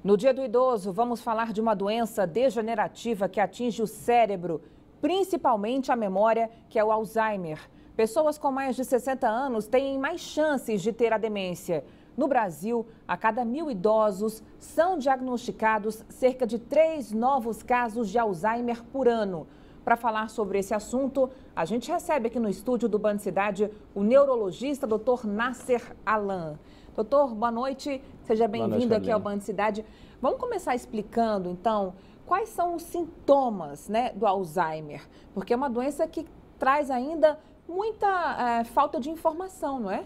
No Dia do Idoso, vamos falar de uma doença degenerativa que atinge o cérebro, principalmente a memória, que é o Alzheimer. Pessoas com mais de 60 anos têm mais chances de ter a demência. No Brasil, a cada 1.000 idosos são diagnosticados cerca de 3 novos casos de Alzheimer por ano. Para falar sobre esse assunto, a gente recebe aqui no estúdio do Band Cidade o neurologista Dr. Nasser Alan. Doutor, boa noite, seja bem-vindo aqui ao Band Cidade. Vamos começar explicando, então, quais são os sintomas, né, do Alzheimer? Porque é uma doença que traz ainda muita falta de informação, não é?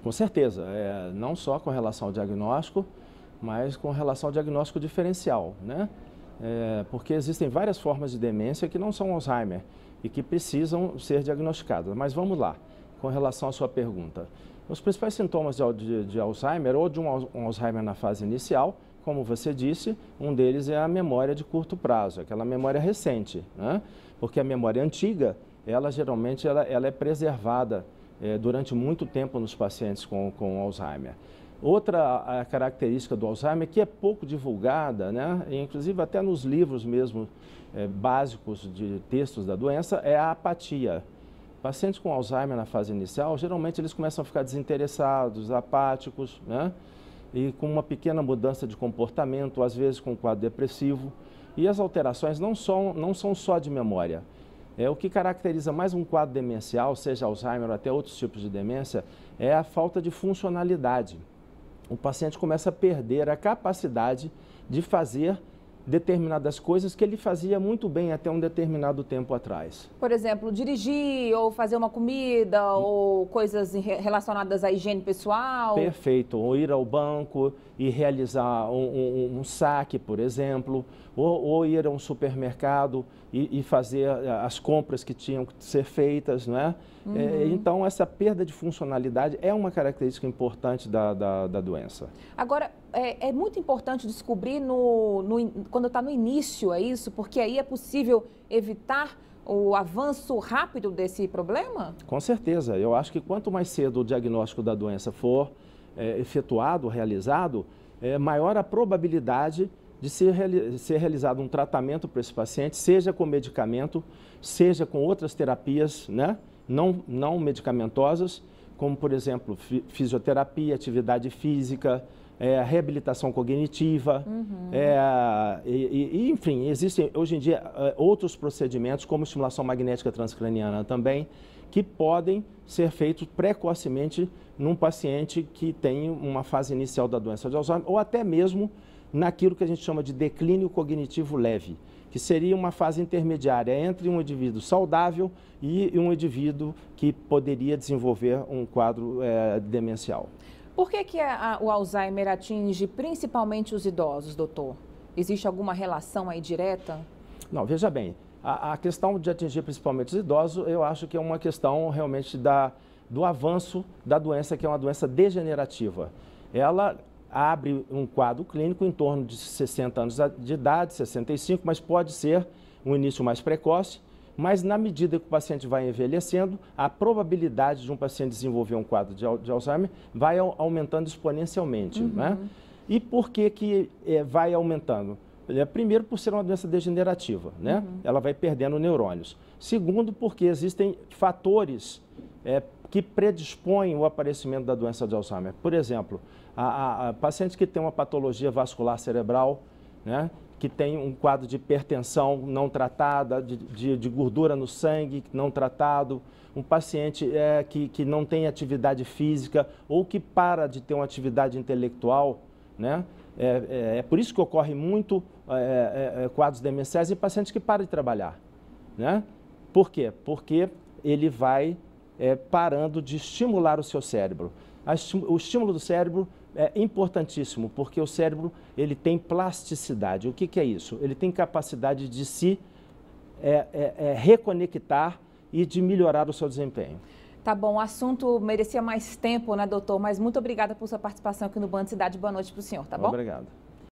Com certeza, não só com relação ao diagnóstico, mas com relação ao diagnóstico diferencial, né? Porque existem várias formas de demência que não são Alzheimer e que precisam ser diagnosticadas. Mas vamos lá, com relação à sua pergunta. Os principais sintomas de Alzheimer, ou de um Alzheimer na fase inicial, como você disse, um deles é a memória de curto prazo, aquela memória recente, né? Porque a memória antiga, ela geralmente ela é preservada durante muito tempo nos pacientes com Alzheimer. Outra característica do Alzheimer, que é pouco divulgada, né? Inclusive até nos livros mesmo básicos de textos da doença, é a apatia. Pacientes com Alzheimer na fase inicial, geralmente eles começam a ficar desinteressados, apáticos, né? E com uma pequena mudança de comportamento, às vezes com um quadro depressivo. E as alterações não são só de memória. O que caracteriza mais um quadro demencial, seja Alzheimer ou até outros tipos de demência, é a falta de funcionalidade. O paciente começa a perder a capacidade de fazer determinadas coisas que ele fazia muito bem até um determinado tempo atrás. Por exemplo, dirigir ou fazer uma comida ou coisas relacionadas à higiene pessoal? Perfeito, ou ir ao banco e realizar um saque, por exemplo, ou ir a um supermercado e fazer as compras que tinham que ser feitas, não é? Então, essa perda de funcionalidade é uma característica importante da doença. Agora, é muito importante descobrir quando está no início, é isso? Porque aí é possível evitar o avanço rápido desse problema? Com certeza. Eu acho que quanto mais cedo o diagnóstico da doença for efetuado, realizado, maior a probabilidade de ser realizado um tratamento para esse paciente, seja com medicamento, seja com outras terapias, né? Não medicamentosas, como, por exemplo, fisioterapia, atividade física, reabilitação cognitiva, enfim, existem hoje em dia outros procedimentos, como estimulação magnética transcraniana também, que podem ser feitos precocemente num paciente que tem uma fase inicial da doença de Alzheimer, ou até mesmo naquilo que a gente chama de declínio cognitivo leve, que seria uma fase intermediária entre um indivíduo saudável e um indivíduo que poderia desenvolver um quadro demencial. Por que o Alzheimer atinge principalmente os idosos, doutor? Existe alguma relação aí direta? Não, veja bem, a questão de atingir principalmente os idosos, eu acho que é uma questão realmente do avanço da doença, que é uma doença degenerativa. Ela abre um quadro clínico em torno de 60 anos de idade, 65, mas pode ser um início mais precoce. Mas na medida que o paciente vai envelhecendo, a probabilidade de um paciente desenvolver um quadro de Alzheimer vai aumentando exponencialmente, né? E por que vai aumentando? Primeiro, por ser uma doença degenerativa, né? Ela vai perdendo neurônios. Segundo, porque existem fatores que predispõem o aparecimento da doença de Alzheimer. Por exemplo, pacientes que têm uma patologia vascular cerebral, né? Que tem um quadro de hipertensão não tratada, de gordura no sangue não tratado, um paciente que não tem atividade física ou que para de ter uma atividade intelectual, né? É por isso que ocorre muito quadros demenciais em pacientes que param de trabalhar, né? Por quê? Porque ele vai parando de estimular o seu cérebro. O estímulo do cérebro é importantíssimo, porque o cérebro ele tem plasticidade. O que é isso? Ele tem capacidade de se reconectar e de melhorar o seu desempenho. Tá bom, o assunto merecia mais tempo, né, doutor? Mas muito obrigada por sua participação aqui no Band Cidade. Boa noite para o senhor, tá bom? Obrigado.